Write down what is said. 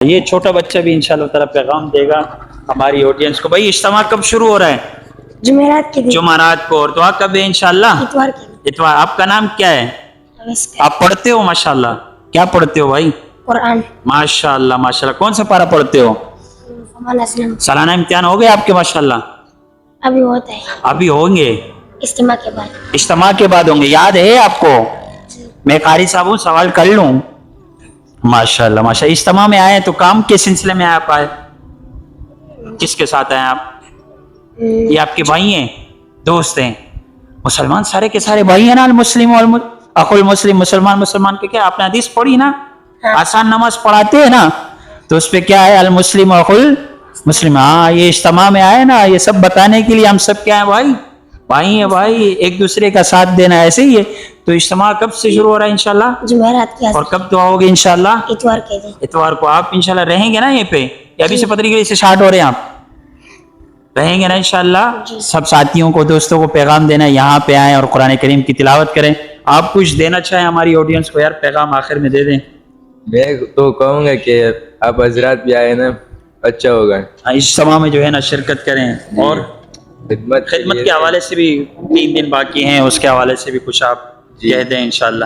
یہ چھوٹا بچہ بھی انشاءاللہ تعالیٰ پیغام دے گا ہماری آڈینس کو. بھائی اجتماع کب شروع ہو رہا ہے؟ جمعرات کے دن. جمعرات کو. اور دعا کب ہے انشاءاللہ؟ اتوار کے دن. اتوار. آپ کا نام کیا ہے؟ آپ پڑھتے ہو؟ ماشاءاللہ. کیا پڑھتے ہو بھائی؟ قرآن. ماشاءاللہ ماشاءاللہ. کون سا پارہ پڑھتے ہو؟ سالانہ امتحان ہو گئے آپ کے؟ ماشاءاللہ. ابھی ہوتا ہے. ابھی ہوں گے؟ اجتماع کے بعد. اجتماع کے بعد ہوں گے. یاد ہے آپ کو؟ میں قاری صاحب ہوں، سوال کر لوں؟ ماشاءاللہ ماشاءاللہ. اجتماع میں آئے تو کام کے سلسلے میں آپ آئے؟ کس کے ساتھ آئے آپ؟ یہ آپ کے بھائی ہیں، دوست ہیں؟ مسلمان سارے کے سارے بھائی ہیں نا. المسلم اخو المسلم. مسلمان کے کیا؟ آپ نے حدیث پڑھی نا؟ آسان نماز پڑھاتے ہیں نا، تو اس پہ کیا ہے؟ المسلم اخو المسلم. ہاں یہ اجتماع میں آئے نا، یہ سب بتانے کے لیے ہم سب کیا ہیں؟ بھائی ہیں بھائی. ایک دوسرے کا ساتھ دینا ایسے ہی ہے. تو اجتماع کب سے شروع ہو رہا ہے انشاءاللہ؟ جمعرات کے. اور کب دعا ہوگی انشاءاللہ؟ اتوار کے دن. اتوار کو. آپ انشاءاللہ رہیں گے نا یہ پہ؟ یا ابھی سے پتری کے سے اسٹارٹ ہو رہے ہیں؟ آپ رہیں گے نا انشاءاللہ؟ سب ساتھیوں کو، دوستوں کو پیغام دینا ہے یہاں پہ آئیں اور قرآن کریم کی تلاوت کریں. آپ کچھ دینا چاہیں ہماری آڈینس کو یار، پیغام آخر میں دے دیں. میں تو کہوں گا کہ آپ حضرات بھی آئے نا، اچھا ہوگا. اجتماع میں جو ہے نا شرکت کریں. اور خدمت کے حوالے سے بھی 3 دن باقی ہیں، اس کے حوالے سے بھی کچھ آپ کہہ دیں انشاءاللہ.